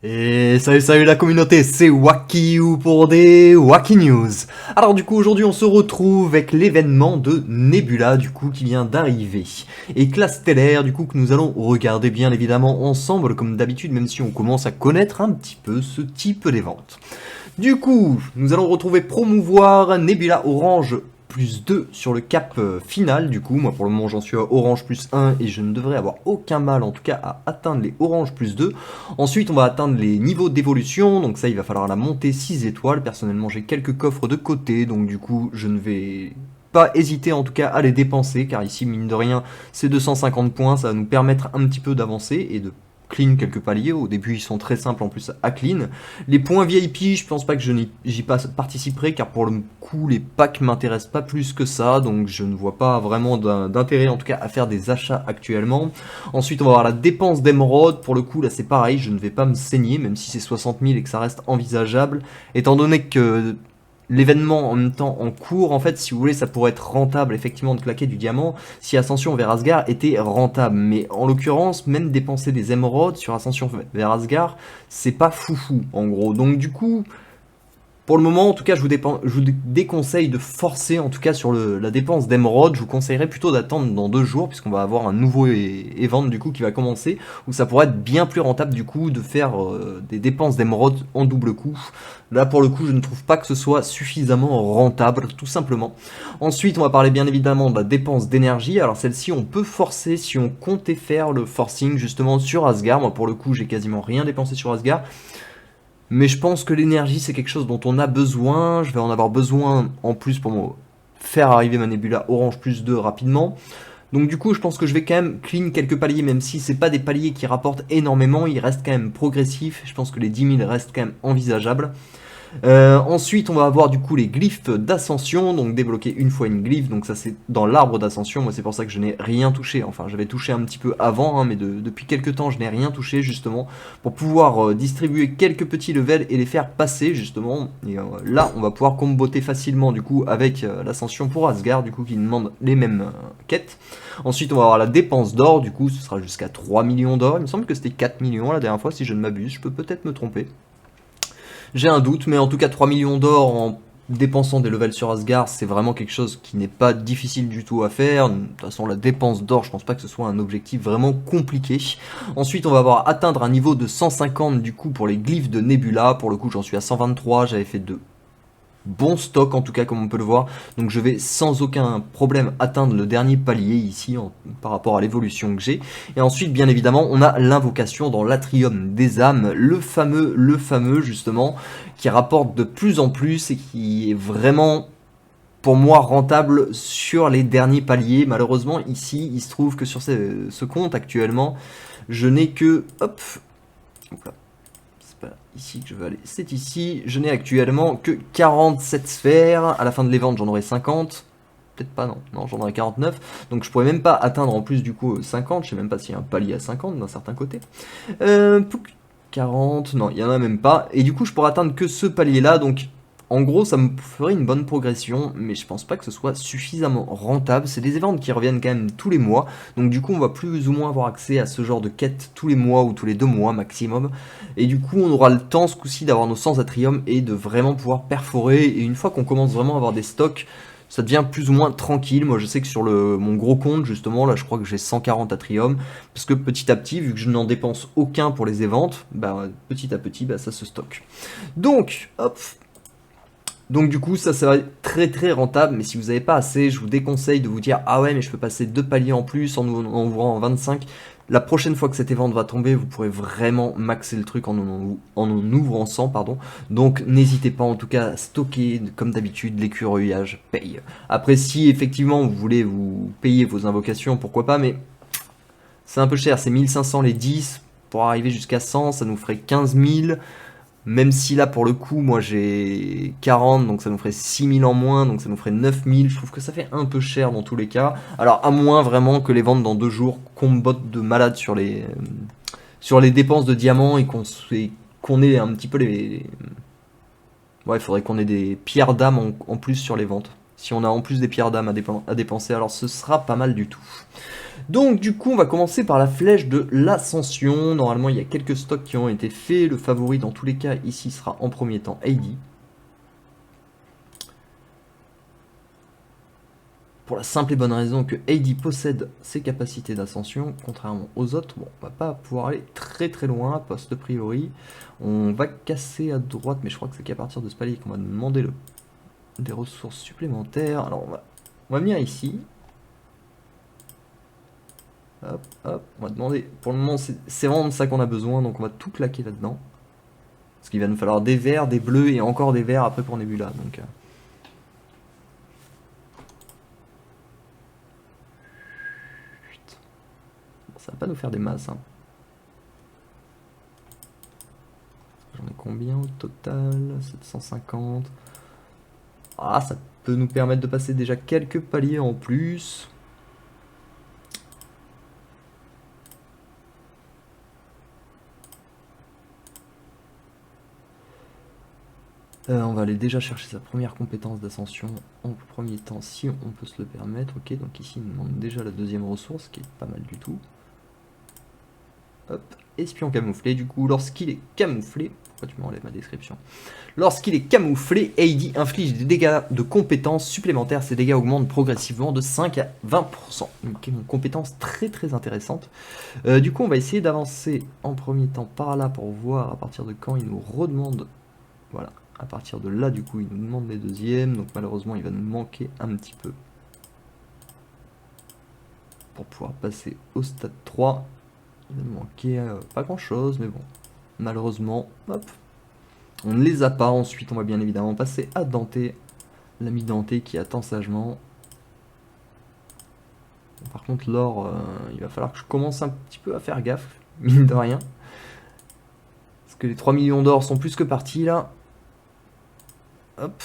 Et salut la communauté, c'est Wakiu pour des Wacky News. Alors du coup aujourd'hui on se retrouve avec l'événement de Nebula du coup qui vient d'arriver. Et classe stellaire du coup que nous allons regarder bien évidemment ensemble comme d'habitude même si on commence à connaître un petit peu ce type d'évente. Du coup nous allons retrouver promouvoir Nebula Orange plus 2 sur le cap final du coup, moi pour le moment j'en suis à orange plus 1 et je ne devrais avoir aucun mal en tout cas à atteindre les orange plus 2. Ensuite on va atteindre les niveaux d'évolution, donc ça il va falloir la monter 6 étoiles, personnellement j'ai quelques coffres de côté, donc du coup je ne vais pas hésiter en tout cas à les dépenser, car ici mine de rien c'est 250 points, ça va nous permettre un petit peu d'avancer et de clean quelques paliers. Au début ils sont très simples en plus à clean. Les points VIP, je pense pas que j'y participerai, car pour le coup les packs m'intéressent pas plus que ça, donc je ne vois pas vraiment d'intérêt en tout cas à faire des achats actuellement. Ensuite on va avoir la dépense d'émeraude, pour le coup là c'est pareil, je ne vais pas me saigner même si c'est 60 000 et que ça reste envisageable, étant donné que l'événement en même temps en cours, en fait, si vous voulez, ça pourrait être rentable effectivement de claquer du diamant si Ascension vers Asgard était rentable. Mais en l'occurrence, même dépenser des émeraudes sur Ascension vers Asgard, c'est pas foufou en gros. Donc du coup, pour le moment, en tout cas, je vous déconseille de forcer, en tout cas, sur la dépense d'émeraude. Je vous conseillerais plutôt d'attendre dans 2 jours, puisqu'on va avoir un nouveau event, du coup, qui va commencer, où ça pourrait être bien plus rentable, du coup, de faire des dépenses d'émeraude en double coup. Là, pour le coup, je ne trouve pas que ce soit suffisamment rentable, tout simplement. Ensuite, on va parler bien évidemment de la dépense d'énergie. Alors, celle-ci, on peut forcer si on comptait faire le forcing, justement, sur Asgard. Moi, pour le coup, j'ai quasiment rien dépensé sur Asgard. Mais je pense que l'énergie, c'est quelque chose dont on a besoin. Je vais en avoir besoin en plus pour me faire arriver ma Nebula Orange plus 2 rapidement. Donc du coup, je pense que je vais quand même clean quelques paliers, même si c'est pas des paliers qui rapportent énormément, ils restent quand même progressifs. Je pense que les 10 000 restent quand même envisageables. Ensuite, on va avoir du coup les glyphes d'ascension, donc débloquer une fois une glyphe, donc ça c'est dans l'arbre d'ascension. Moi c'est pour ça que je n'ai rien touché, enfin j'avais touché un petit peu avant, hein, mais depuis quelques temps je n'ai rien touché justement, pour pouvoir distribuer quelques petits levels et les faire passer justement. Et là on va pouvoir comboter facilement du coup avec l'ascension pour Asgard, du coup qui demande les mêmes quêtes. Ensuite on va avoir la dépense d'or, du coup ce sera jusqu'à 3 millions d'or, il me semble que c'était 4 millions la dernière fois si je ne m'abuse, je peux peut-être me tromper. J'ai un doute, mais en tout cas 3 millions d'or en dépensant des levels sur Asgard, c'est vraiment quelque chose qui n'est pas difficile du tout à faire. De toute façon, la dépense d'or, je pense pas que ce soit un objectif vraiment compliqué. Ensuite, on va avoir atteindre un niveau de 150 du coup pour les glyphes de Nebula. Pour le coup, j'en suis à 123, j'avais fait de bon stock en tout cas comme on peut le voir, donc je vais sans aucun problème atteindre le dernier palier ici par rapport à l'évolution que j'ai. Et ensuite bien évidemment on a l'invocation dans l'atrium des âmes, le fameux justement, qui rapporte de plus en plus et qui est vraiment pour moi rentable sur les derniers paliers. Malheureusement ici il se trouve que sur ce compte actuellement je n'ai que hop, ici que je veux aller, c'est ici. Je n'ai actuellement que 47 sphères. À la fin de l'event, j'en aurai 50. Peut-être pas, non. Non, j'en aurai 49. Donc je pourrais même pas atteindre en plus du coup 50. Je sais même pas s'il y a un palier à 50 d'un certain côté. 40, non, il y en a même pas. Et du coup, je pourrais atteindre que ce palier-là. Donc en gros, ça me ferait une bonne progression, mais je pense pas que ce soit suffisamment rentable. C'est des événements qui reviennent quand même tous les mois, donc du coup, on va plus ou moins avoir accès à ce genre de quête tous les mois ou tous les 2 mois maximum. Et du coup, on aura le temps ce coup-ci d'avoir nos 100 atrium et de vraiment pouvoir perforer. Et une fois qu'on commence vraiment à avoir des stocks, ça devient plus ou moins tranquille. Moi je sais que sur mon gros compte justement, là je crois que j'ai 140 atrium, parce que petit à petit, vu que je n'en dépense aucun pour les éventes, bah petit à petit bah, ça se stocke. Donc hop, donc du coup ça va être très rentable, mais si vous n'avez pas assez, je vous déconseille de vous dire ah ouais mais je peux passer 2 paliers en plus en ouvrant en 25. La prochaine fois que cet event va tomber, vous pourrez vraiment maxer le truc en ouvrant 100, pardon. Donc n'hésitez pas en tout cas à stocker, comme d'habitude, l'écureuillage paye. Après si effectivement vous voulez vous payer vos invocations, pourquoi pas, mais c'est un peu cher, c'est 1500 les 10, pour arriver jusqu'à 100, ça nous ferait 15 000. Même si là pour le coup moi j'ai 40, donc ça nous ferait 6000 en moins, donc ça nous ferait 9000, je trouve que ça fait un peu cher dans tous les cas. Alors à moins vraiment que les ventes dans 2 jours combotent de malade sur les dépenses de diamants et qu'on ait un petit peu les... Ouais, il faudrait qu'on ait des pierres d'âme en plus sur les ventes. Si on a en plus des pierres d'âme à dépenser, alors ce sera pas mal du tout. Donc du coup on va commencer par la flèche de l'ascension. Normalement il y a quelques stocks qui ont été faits. Le favori dans tous les cas ici sera en premier temps Heidi. Pour la simple et bonne raison que Heidi possède ses capacités d'ascension, contrairement aux autres. Bon, on va pas pouvoir aller très très loin, poste priori. On va casser à droite, mais je crois que c'est qu'à partir de ce palier qu'on va nous demander des ressources supplémentaires. Alors on va venir ici. Hop, hop, on va demander, pour le moment c'est vraiment de ça qu'on a besoin, donc on va tout claquer là-dedans. Parce qu'il va nous falloir des verts, des bleus et encore des verts après pour Nebula. Donc, ça va pas nous faire des masses. Hein. J'en ai combien au total? 750. Ah, ça peut nous permettre de passer déjà quelques paliers en plus. On va aller déjà chercher sa première compétence d'ascension en premier temps, si on peut se le permettre. Ok, donc ici il nous demande déjà la deuxième ressource, qui est pas mal du tout. Hop, espion camouflé, du coup, lorsqu'il est camouflé... Pourquoi tu m'enlèves ma description? Lorsqu'il est camouflé, Heidi inflige des dégâts de compétences supplémentaires. Ces dégâts augmentent progressivement de 5 à 20%. Donc une compétence très très intéressante. Du coup, on va essayer d'avancer en premier temps par là pour voir à partir de quand il nous redemande... Voilà. À partir de là, du coup, il nous demande les deuxièmes. Donc malheureusement, il va nous manquer un petit peu pour pouvoir passer au stade 3. Il va nous manquer pas grand-chose, mais bon. Malheureusement, hop. On ne les a pas. Ensuite, on va bien évidemment passer à Dante. L'ami Dante qui attend sagement. Par contre, l'or, il va falloir que je commence un petit peu à faire gaffe, mine de rien. Parce que les 3 millions d'or sont plus que partis, là. Hop.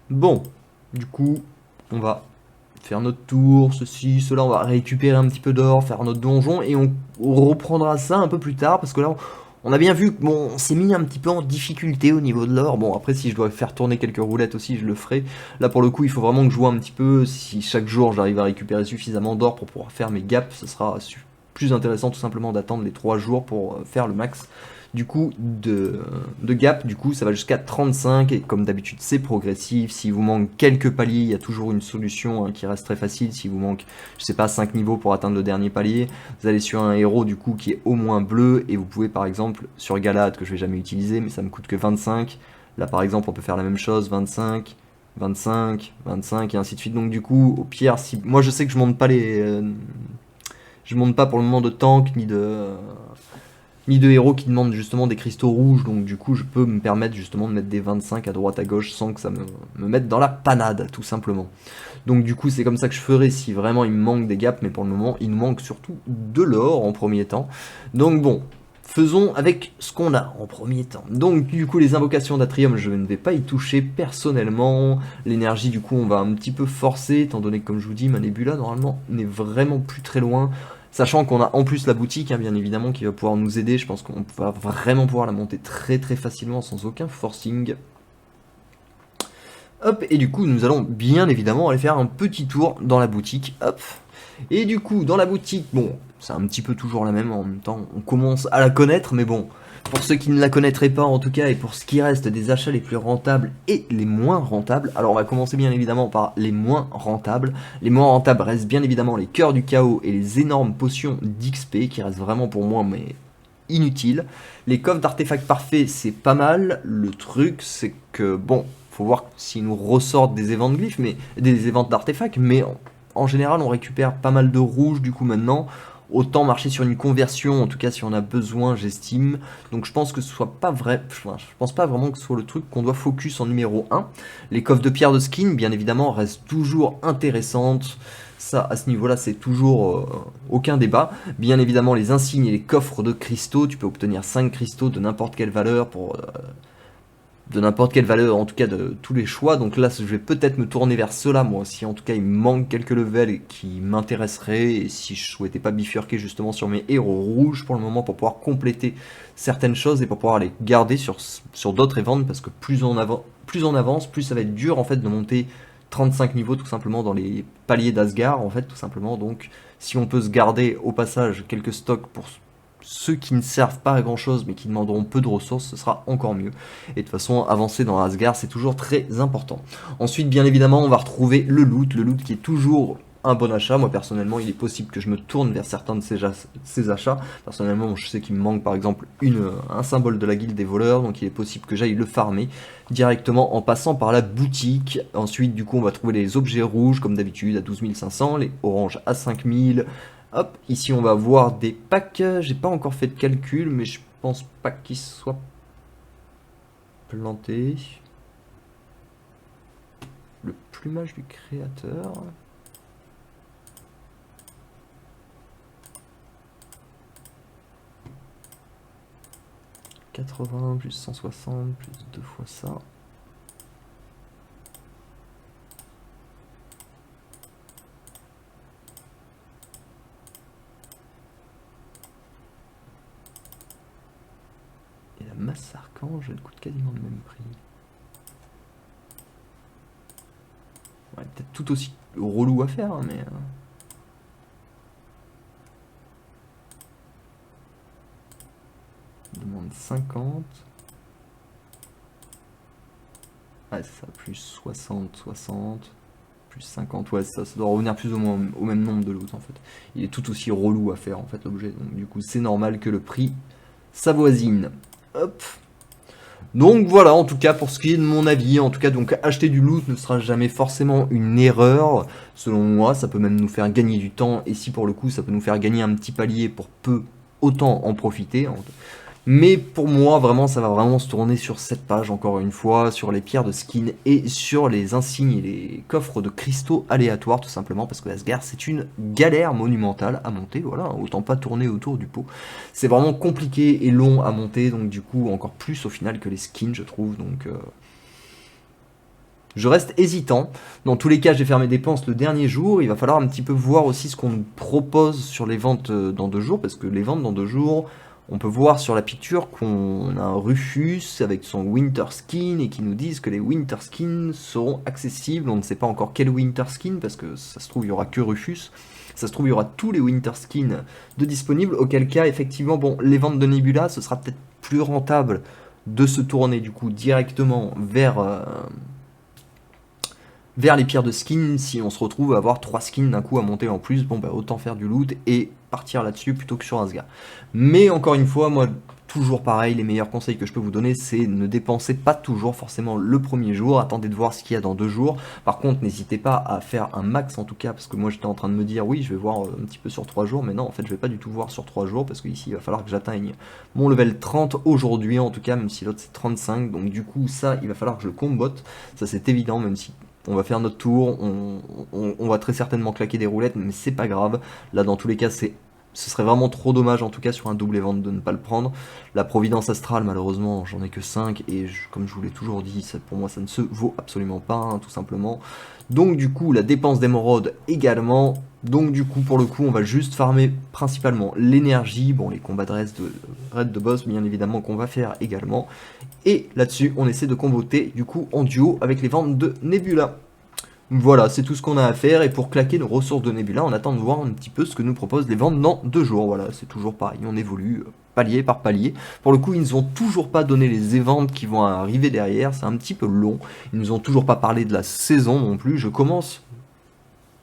Bon, du coup, on va faire notre tour, ceci, cela, on va récupérer un petit peu d'or, faire notre donjon, et on reprendra ça un peu plus tard, parce que là, on a bien vu que bon, on s'est mis un petit peu en difficulté au niveau de l'or. Bon, après, si je dois faire tourner quelques roulettes aussi, je le ferai. Là, pour le coup, il faut vraiment que je joue un petit peu. Si chaque jour, j'arrive à récupérer suffisamment d'or pour pouvoir faire mes gaps, ce sera plus intéressant tout simplement d'attendre les 3 jours pour faire le max. Du coup, de gap, du coup, ça va jusqu'à 35, et comme d'habitude, c'est progressif. S'il vous manque quelques paliers, il y a toujours une solution hein, qui reste très facile. S'il vous manque, je sais pas, 5 niveaux pour atteindre le dernier palier, vous allez sur un héros, du coup, qui est au moins bleu, et vous pouvez, par exemple, sur Galad, que je vais jamais utiliser, mais ça me coûte que 25. Là, par exemple, on peut faire la même chose, 25, 25, 25, et ainsi de suite. Donc, du coup, au pire, si... moi, je sais que je monte pas les... je monte pas pour le moment de tank, ni de héros qui demandent justement des cristaux rouges, donc du coup je peux me permettre justement de mettre des 25 à droite à gauche sans que ça me mette dans la panade tout simplement. Donc du coup c'est comme ça que je ferai si vraiment il me manque des gaps, mais pour le moment il nous manque surtout de l'or en premier temps. Donc bon, faisons avec ce qu'on a en premier temps. Donc du coup les invocations d'Atrium je ne vais pas y toucher personnellement. L'énergie du coup on va un petit peu forcer, étant donné que comme je vous dis ma Nebula normalement n'est vraiment plus très loin. Sachant qu'on a en plus la boutique, hein, bien évidemment, qui va pouvoir nous aider. Je pense qu'on va vraiment pouvoir la monter très très facilement sans aucun forcing. Hop, et du coup, nous allons bien évidemment aller faire un petit tour dans la boutique. Hop. Et du coup, dans la boutique, bon, c'est un petit peu toujours la même. En même temps, on commence à la connaître, mais bon... Pour ceux qui ne la connaîtraient pas en tout cas, et pour ce qui reste des achats les plus rentables et les moins rentables, alors on va commencer bien évidemment par les moins rentables. Les moins rentables restent bien évidemment les cœurs du chaos et les énormes potions d'XP qui restent vraiment pour moi mais inutiles. Les coffres d'artefacts parfaits c'est pas mal, le truc c'est que bon, faut voir s'ils nous ressortent des évents de glyphes, mais des évents d'artefacts, mais en général on récupère pas mal de rouge du coup maintenant. Autant marcher sur une conversion, en tout cas si on a besoin, j'estime. Donc je pense que ce soit pas vrai, je pense pas vraiment que ce soit le truc qu'on doit focus en numéro 1. Les coffres de pierre de skin, bien évidemment, restent toujours intéressantes. Ça, à ce niveau-là, c'est toujours aucun débat. Bien évidemment, les insignes et les coffres de cristaux, tu peux obtenir 5 cristaux de n'importe quelle valeur pour... de n'importe quelle valeur, en tout cas de tous les choix. Donc là, je vais peut-être me tourner vers cela, moi, si en tout cas il me manque quelques levels qui m'intéresseraient, et si je souhaitais pas bifurquer justement sur mes héros rouges pour le moment, pour pouvoir compléter certaines choses et pour pouvoir les garder sur d'autres events, parce que plus on avance, plus ça va être dur en fait de monter 35 niveaux tout simplement dans les paliers d'Asgard en fait tout simplement. Donc si on peut se garder au passage quelques stocks pour ceux qui ne servent pas à grand chose mais qui demanderont peu de ressources, ce sera encore mieux. Et de toute façon, avancer dans Asgard, c'est toujours très important. Ensuite, bien évidemment, on va retrouver le loot qui est toujours un bon achat. Moi personnellement, il est possible que je me tourne vers certains de ces achats. Personnellement, je sais qu'il me manque par exemple un symbole de la guilde des voleurs, donc il est possible que j'aille le farmer directement en passant par la boutique. Ensuite, du coup, on va trouver les objets rouges comme d'habitude à 12 500, les oranges à 5000. Hop, ici on va voir des packs. J'ai pas encore fait de calcul, mais je pense pas qu'ils soient plantés. Le plumage du créateur. 80 plus 160 plus 2 fois ça. Et la masse archange, elle coûte quasiment le même prix. Ouais, peut-être tout aussi relou à faire, hein, mais... demande 50. Ouais, c'est ça, plus 60, 60, plus 50, ouais, ça doit revenir plus ou moins au même nombre de loot en fait. Il est tout aussi relou à faire en fait l'objet, donc du coup c'est normal que le prix s'avoisine. Hop. Donc voilà, en tout cas pour ce qui est de mon avis, en tout cas donc acheter du loot ne sera jamais forcément une erreur, selon moi, ça peut même nous faire gagner du temps, et si pour le coup ça peut nous faire gagner un petit palier pour peu, autant en profiter. Mais pour moi, vraiment, ça va vraiment se tourner sur cette page, encore une fois, sur les pierres de skin et sur les insignes et les coffres de cristaux aléatoires, tout simplement, parce que Asgard, c'est une galère monumentale à monter, voilà, autant pas tourner autour du pot. C'est vraiment compliqué et long à monter, donc du coup, encore plus au final que les skins, je trouve, donc... Je reste hésitant. Dans tous les cas, j'ai fait mes dépenses le dernier jour. Il va falloir un petit peu voir aussi ce qu'on nous propose sur les ventes dans 2 jours, parce que les ventes dans 2 jours... On peut voir sur la picture qu'on a un Rufus avec son Winter Skin et qui nous disent que les Winter Skins seront accessibles. On ne sait pas encore quel Winter Skin parce que ça se trouve il n'y aura que Rufus. Ça se trouve il y aura tous les Winter Skins de disponibles. Auquel cas effectivement bon les ventes de Nebula ce sera peut-être plus rentable de se tourner du coup directement vers les pierres de skin. Si on se retrouve à avoir 3 skins d'un coup à monter en plus, bon bah autant faire du loot et partir là-dessus plutôt que sur Asgard. Mais encore une fois, moi toujours pareil, les meilleurs conseils que je peux vous donner c'est ne dépensez pas toujours forcément le premier jour, attendez de voir ce qu'il y a dans 2 jours. Par contre n'hésitez pas à faire un max en tout cas, parce que moi j'étais en train de me dire oui je vais voir un petit peu sur 3 jours, mais non en fait je vais pas du tout voir sur 3 jours, parce qu'ici il va falloir que j'atteigne mon level 30 aujourd'hui en tout cas, même si l'autre c'est 35, donc du coup ça il va falloir que je le combotte, ça c'est évident, même si on va faire notre tour, on va très certainement claquer des roulettes, mais c'est pas grave. Là, dans tous les cas, ce serait vraiment trop dommage, en tout cas, sur un double event de ne pas le prendre. La Providence Astrale, malheureusement, j'en ai que 5, et comme je vous l'ai toujours dit, pour moi, ça ne se vaut absolument pas, hein, tout simplement. Donc, du coup, la dépense d'émeraude également. Donc, du coup, pour le coup, on va juste farmer principalement l'énergie. Bon, les combats de raid de boss, bien évidemment, qu'on va faire également. Et là-dessus, on essaie de comboter, du coup, en duo avec les ventes de Nebula. Voilà, c'est tout ce qu'on a à faire, et pour claquer nos ressources de Nebula, on attend de voir un petit peu ce que nous proposent les ventes dans 2 jours. Voilà, c'est toujours pareil, on évolue palier par palier. Pour le coup, ils nous ont toujours pas donné les events qui vont arriver derrière, c'est un petit peu long. Ils nous ont toujours pas parlé de la saison non plus. Je commence,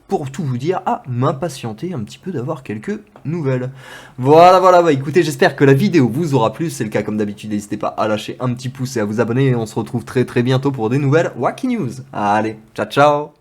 pour tout vous dire, à m'impatienter un petit peu d'avoir quelques nouvelles. Voilà, bah écoutez, j'espère que la vidéo vous aura plu. C'est le cas comme d'habitude, n'hésitez pas à lâcher un petit pouce et à vous abonner. Et on se retrouve très bientôt pour des nouvelles Wacky News. Allez, ciao ciao.